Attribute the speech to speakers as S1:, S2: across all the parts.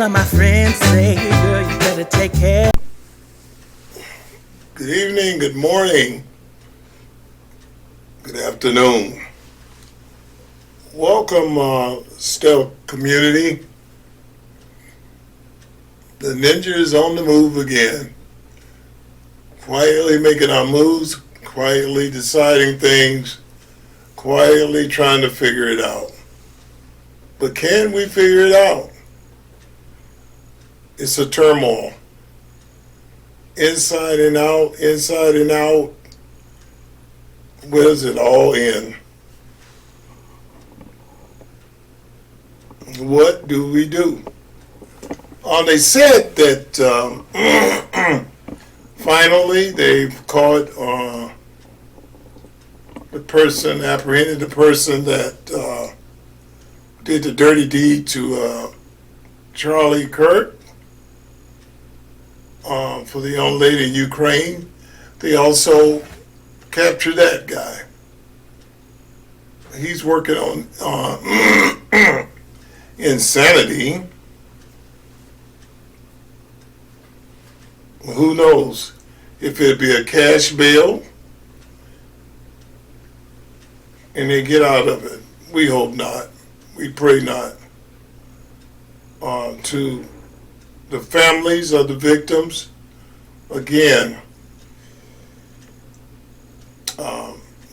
S1: of my friends say, girl, you better take care.
S2: Good evening, good morning, good afternoon. Welcome, Stealth community. The ninja is on the move again. Quietly making our moves, quietly deciding things, quietly trying to figure it out. But can we figure it out? It's a turmoil. Inside and out, inside and out. Where does it all end? What do we do? They said that finally they've caught the person, apprehended the person that did the dirty deed to Charlie Kirk for the young lady in Ukraine. They also captured that guy. He's working on insanity. Who knows if it'll be a cash bail and they get out of it. We hope not. We pray not. To the families of the victims, again,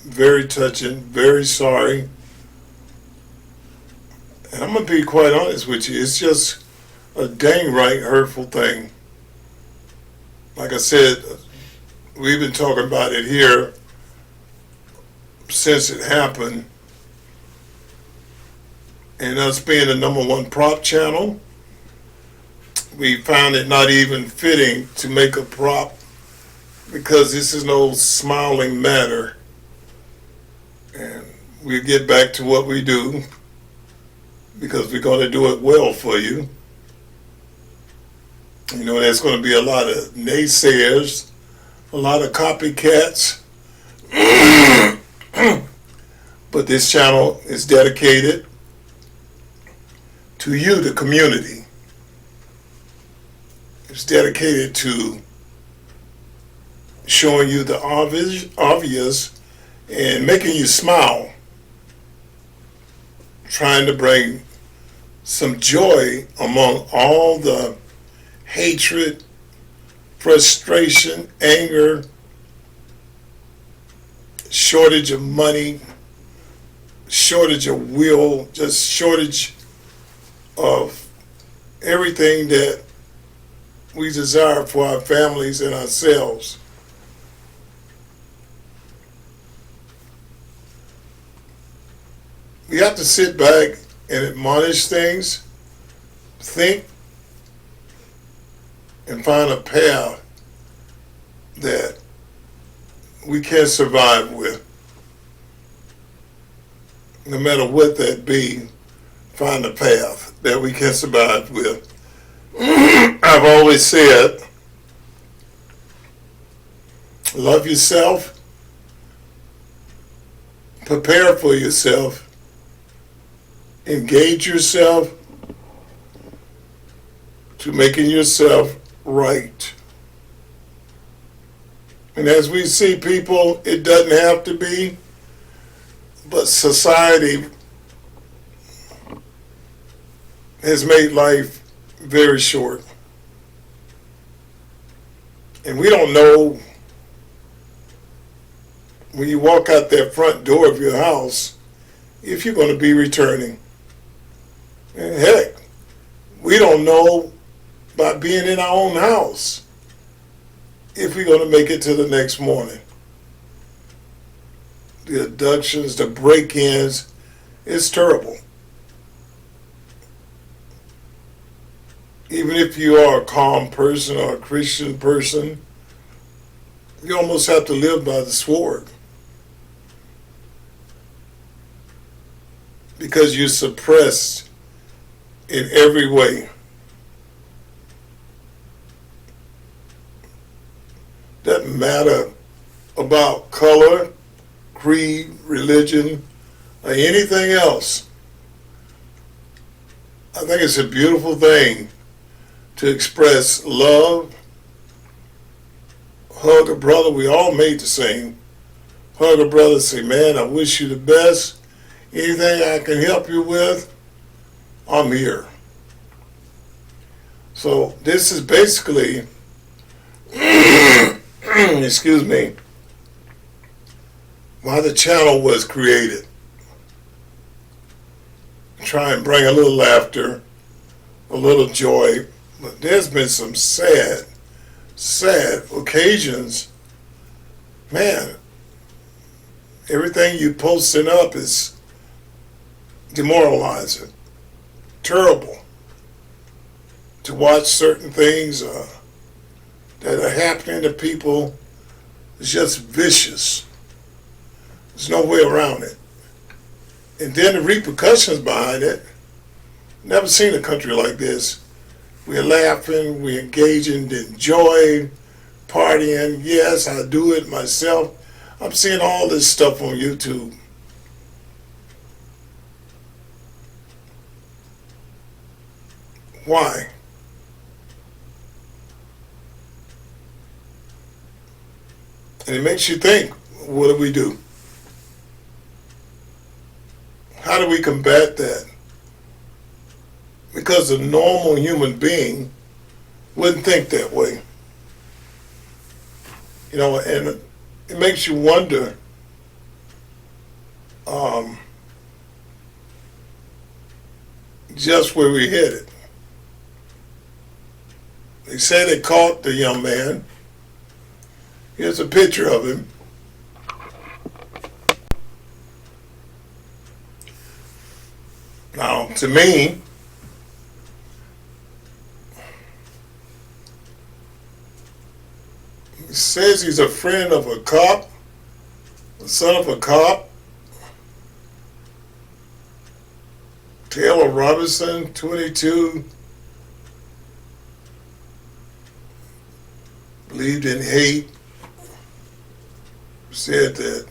S2: very touching, very sorry. And I'm going to be quite honest with you, it's just a dang right hurtful thing. Like I said, we've been talking about it here since it happened. And us being the #1 prop channel, we found it not even fitting to make a prop because this is no smiling matter. And we get back to what we do because we're going to do it well for you. You know, there's going to be a lot of naysayers, a lot of copycats. But this channel is dedicated to you, the community. It's dedicated to showing you the obvious and making you smile, trying to bring some joy among all the hatred, frustration, anger, shortage of money, shortage of will, just shortage of everything that we desire for our families and ourselves. We have to sit back and admonish things, think, and find a path that we can survive with. No matter what that be, find a path that we can survive with. I've always said, love yourself, prepare for yourself, engage yourself to making yourself right. And as we see people, it doesn't have to be, but society has made life very short. And we don't know when you walk out that front door of your house if you're going to be returning. And heck, we don't know by being in our own house if we're going to make it to the next morning. The abductions, the break-ins, it's terrible. Even if you are a calm person or a Christian person, you almost have to live by the sword. Because you're suppressed in every way. Doesn't matter about color, creed, religion, or anything else. I think it's a beautiful thing to express love, hug a brother. We all made the same. Hug a brother, say, man, I wish you the best. Anything I can help you with, I'm here. So this is basically, excuse me, why the channel was created. Try and bring a little laughter, a little joy. But there's been some sad occasions. Man, everything you posting up is demoralizing, terrible. To watch certain things that are happening to people is just vicious. There's no way around it. And then the repercussions behind it. Never seen a country like this. We're laughing, we're engaging in joy, partying. Yes, I do it myself. I'm seeing all this stuff on YouTube. Why? And it makes you think, what do we do? How do we combat that? Because a normal human being wouldn't think that way. You know, and it makes you wonder, just where we're headed. They say they caught the young man. Here's a picture of him. Now, to me, he says he's a friend of a cop, the son of a cop. Taylor Robinson, 22, believed in hate, said that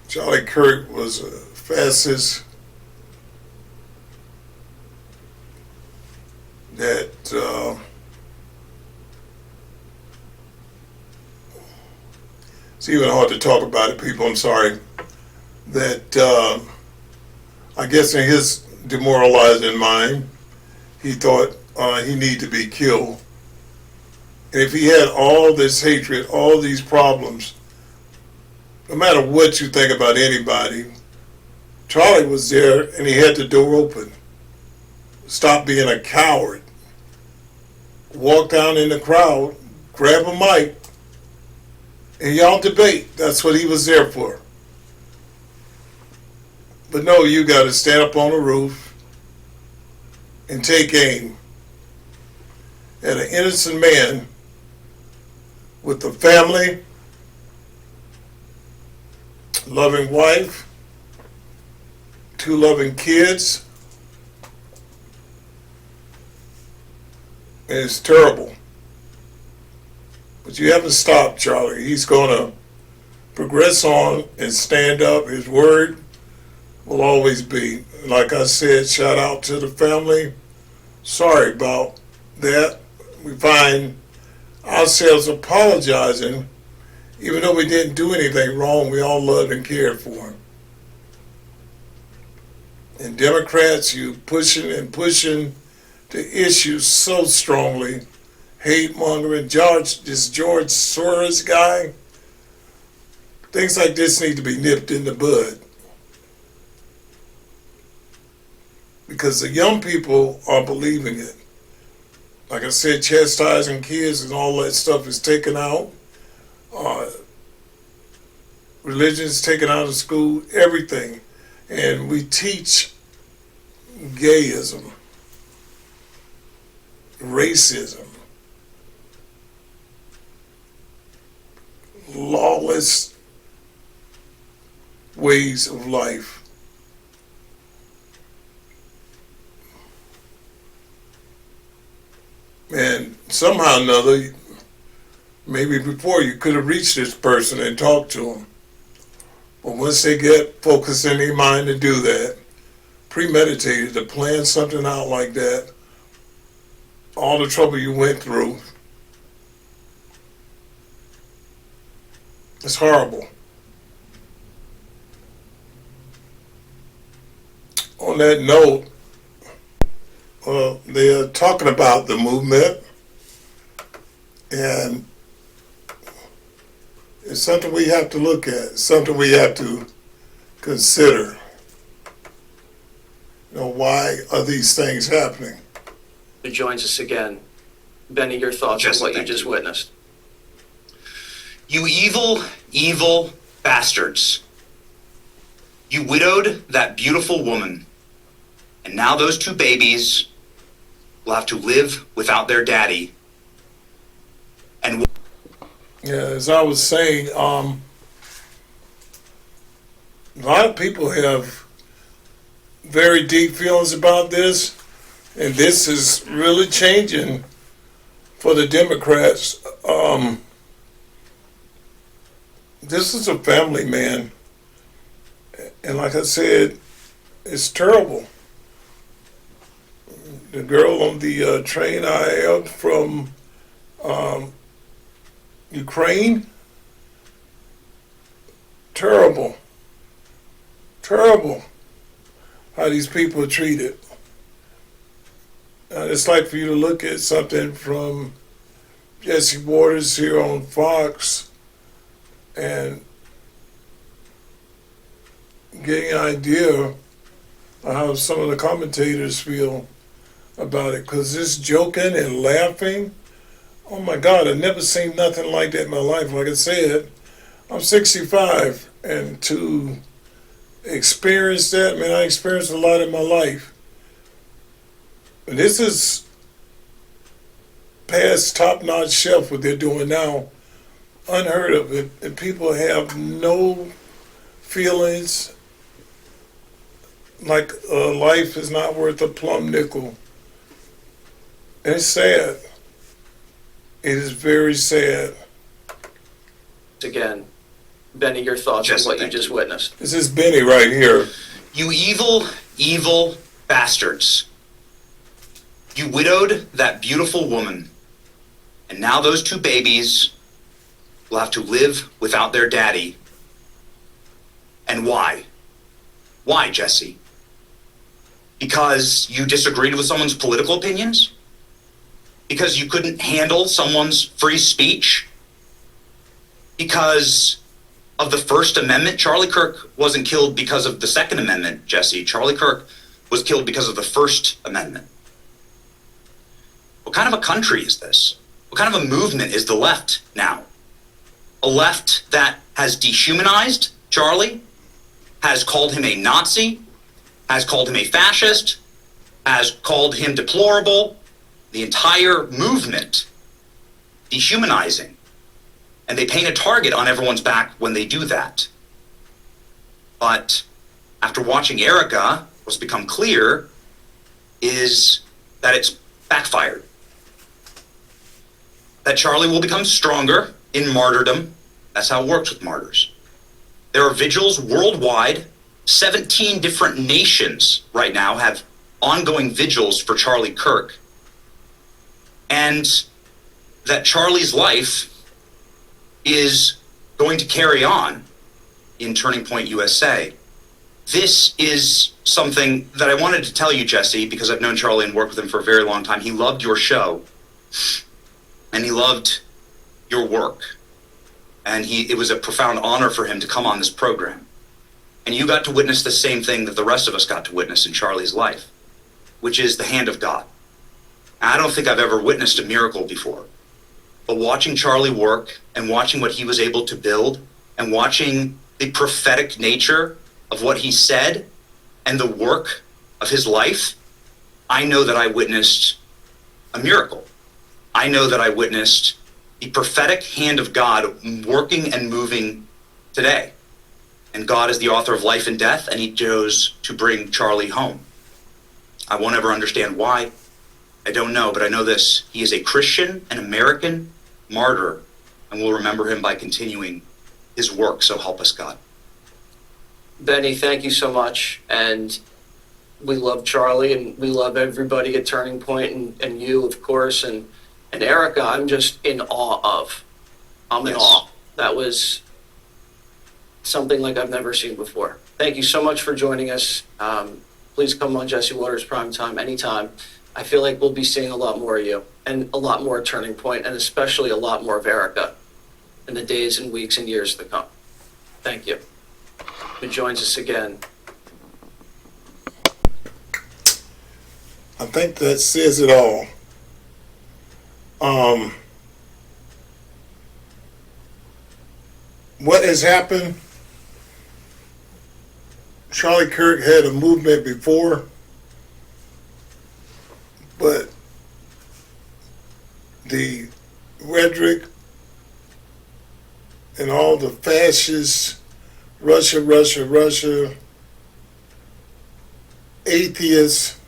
S2: Charlie Kirk was a fascist, that it's even hard to talk about it, people, I'm sorry, that I guess in his demoralizing mind, he thought he needed to be killed. And if he had all this hatred, all these problems, no matter what you think about anybody, Charlie was there and he had the door open. Stop being a coward. Walk down in the crowd, grab a mic, and y'all debate. That's what he was there for. But no, you got to stand up on the roof and take aim at an innocent man with a family, loving wife, 2 loving kids. And it's terrible. But you haven't stopped Charlie. He's going to progress on and stand up. His word will always be. Like I said, shout out to the family. Sorry about that. We find ourselves apologizing, even though we didn't do anything wrong. We all loved and cared for him. And Democrats, you pushing and pushing the issue so strongly. Hate mongering, this George Soros guy. Things like this need to be nipped in the bud. Because the young people are believing it. Like I said, chastising kids and all that stuff is taken out. Religion is taken out of school, everything. And we teach gayism, racism, lawless ways of life. And somehow or another, maybe before you could have reached this person and talked to them. But once they get focused in their mind to do that, premeditated to plan something out like that, all the trouble you went through. It's horrible. On that note, they're talking about the movement, and it's something we have to look at, something we have to consider. Why are these things happening?
S3: Who joins us again. Benny, your thoughts on what you just witnessed?
S4: You evil, evil bastards. You widowed that beautiful woman, and now those two babies will have to live without their daddy. And
S2: Yeah, as I was saying, a lot of people have very deep feelings about this, and this is really changing for the Democrats. This is a family, man, and like I said, it's terrible. The girl on the train I helped from Ukraine, terrible how these people are treated. It's like for you to look at something from Jesse Waters here on Fox and getting an idea of how some of the commentators feel about it, because this joking and laughing, oh my God, I've never seen nothing like that in my life. Like I said, I'm 65, and to experience that, man, I experienced a lot in my life. And this is past top-notch shelf what they're doing now, unheard of. And people have no feelings, like life is not worth a plum nickel. And it's sad. It is very sad.
S3: Again, Benny, your thoughts on what you just witnessed?
S2: This is Benny right here.
S4: you evil, evil bastards. You widowed that beautiful woman, and now those two babies will have to live without their daddy. And why? Why, Jesse? Because you disagreed with someone's political opinions? Because you couldn't handle someone's free speech? Because of the First Amendment? Charlie Kirk wasn't killed because of the Second Amendment, Jesse. Charlie Kirk was killed because of the First Amendment. What kind of a country is this? What kind of a movement is the left now? A left that has dehumanized Charlie, has called him a Nazi, has called him a fascist, has called him deplorable. The entire movement dehumanizing. And they paint a target on everyone's back when they do that. But after watching Erika, what's become clear is that it's backfired. That Charlie will become stronger in martyrdom. That's how it works with martyrs. There are vigils worldwide. 17 different nations right now have ongoing vigils for Charlie Kirk. And that Charlie's life is going to carry on in Turning Point USA. This is something that I wanted to tell you, Jesse, because I've known Charlie and worked with him for a very long time. He loved your show, and he loved your work. And it was a profound honor for him to come on this program. And you got to witness the same thing that the rest of us got to witness in Charlie's life, which is the hand of God. I don't think I've ever witnessed a miracle before. But watching Charlie work and watching what he was able to build and watching the prophetic nature of what he said and the work of his life, I know that I witnessed a miracle. I know that I witnessed the prophetic hand of God working and moving today. And God is the author of life and death, and he chose to bring Charlie home. I won't ever understand why. I don't know, but I know this. He is a Christian, an American martyr, and we'll remember him by continuing his work, so help us God.
S3: Benny, thank you so much. And we love Charlie, and we love everybody at Turning Point, and you, of course, and Erika, I'm just in awe of. I'm in
S4: Yes.
S3: awe. That was something like I've never seen before. Thank you so much for joining us. Please come on Jesse Waters Primetime anytime. I feel like we'll be seeing a lot more of you, and a lot more Turning Point, and especially a lot more of Erika in the days and weeks and years to come. Thank you. Who joins us again.
S2: I think that says it all. What has happened? Charlie Kirk had a movement before, but the rhetoric and all the fascists, Russia, atheists,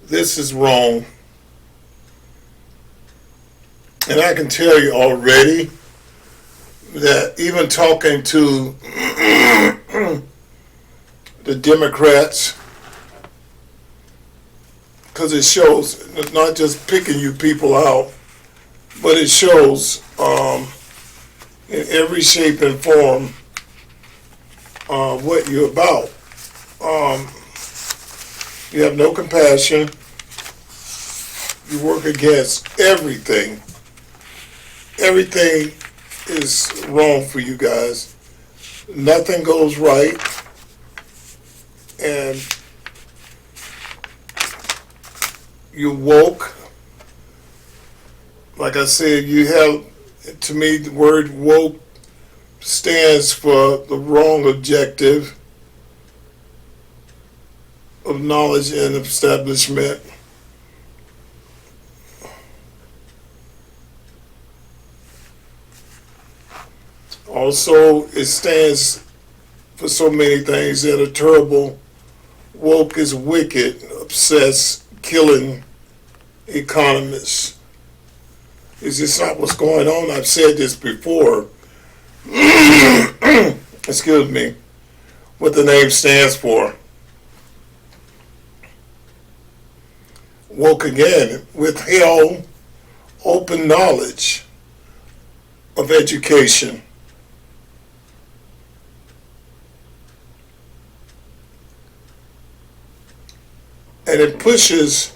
S2: this is wrong. And I can tell you already that even talking to the Democrats, because it shows, not just picking you people out, but it shows in every shape and form what you're about. You have no compassion. You work against everything. Everything is wrong for you guys. Nothing goes right. And you woke. Like I said, you have, to me, the word woke stands for the wrong objective of knowledge and establishment. Also, it stands for so many things that are terrible. Woke is wicked, obsessed, killing economists. Is this not what's going on? I've said this before. Excuse me. What the name stands for. Woke again, withheld open knowledge of education. And it pushes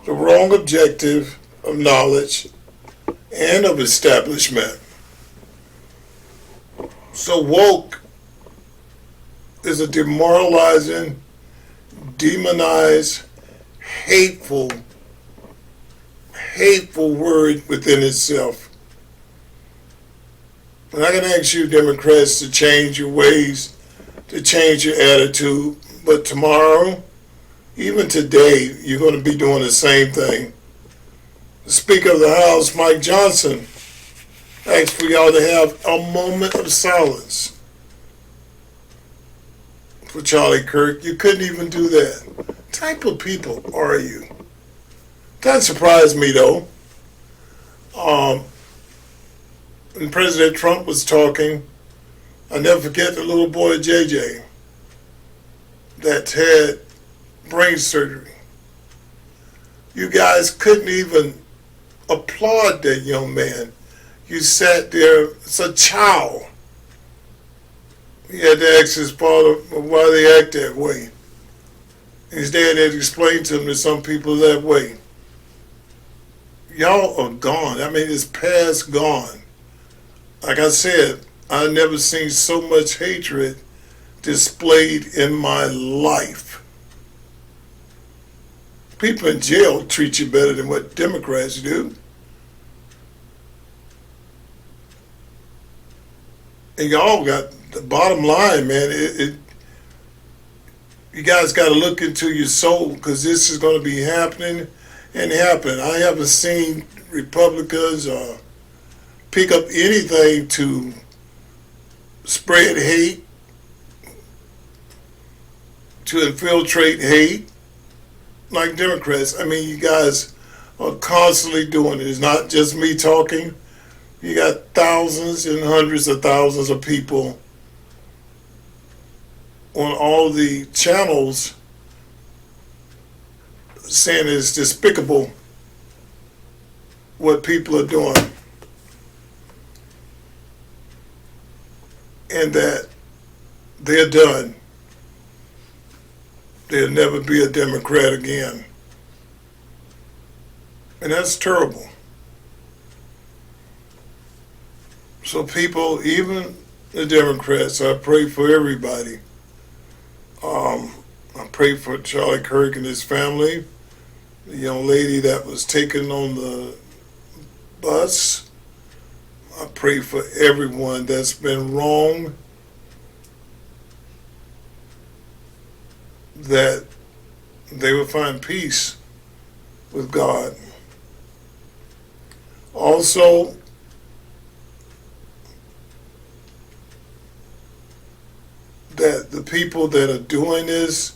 S2: the wrong objective of knowledge and of establishment. So woke is a demoralizing, demonized, hateful word within itself. And I can ask you Democrats to change your ways, to change your attitude, but tomorrow, even today, you're going to be doing the same thing. The Speaker of the House, Mike Johnson, asked for y'all to have a moment of silence for Charlie Kirk. You couldn't even do that. What type of people are you? That surprised me, though. When President Trump was talking, I'll never forget the little boy JJ that had brain surgery. You guys couldn't even applaud that young man. You sat there as a child. He had to ask his father why they act that way. His dad had explained to him that some people that way. Y'all are gone. I mean, it's past gone. Like I said, I've never seen so much hatred displayed in my life. People in jail treat you better than what Democrats do. And y'all got the bottom line, man. You guys got to look into your soul, because this is going to be happening and happening. I haven't seen Republicans pick up anything to spread hate, to infiltrate hate like Democrats. I mean, you guys are constantly doing it. It's not just me talking. You got thousands and hundreds of thousands of people on all the channels saying it's despicable what people are doing, and that they're done. They'll never be a Democrat again. And that's terrible. So people, even the Democrats, I pray for everybody. I pray for Charlie Kirk and his family, the young lady that was taken on the bus. I pray for everyone that's been wrong, that they will find peace with God. Also, that the people that are doing this,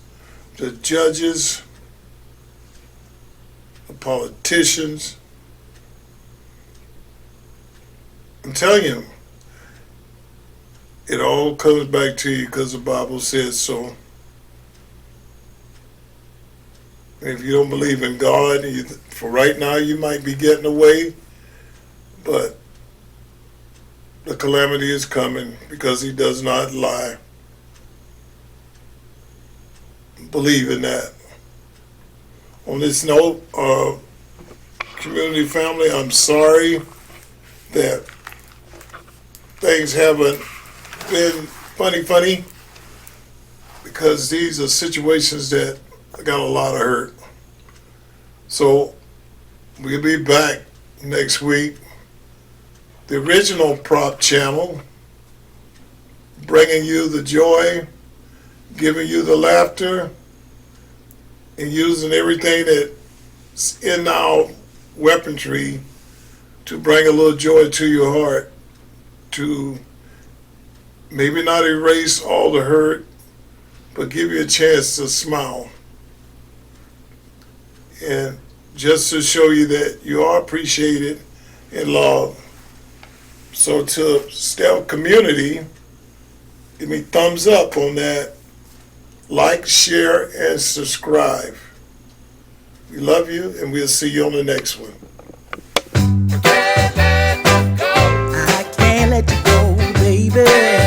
S2: the judges, the politicians, I'm telling you, it all comes back to you because the Bible says so. If you don't believe in God, for right now you might be getting away, but the calamity is coming because he does not lie. Believe in that. On this note, community family, I'm sorry that things haven't been funny, because these are situations that got a lot of hurt. So we'll be back next week. The original prop channel, bringing you the joy, giving you the laughter, and using everything that's in our weaponry to bring a little joy to your heart, to maybe not erase all the hurt, but give you a chance to smile. And just to show you that you are appreciated and loved. So to Step Community, give me thumbs up on that. Like, share, and subscribe. We love you, and we'll see you on the next one.
S1: I can't let you go, baby.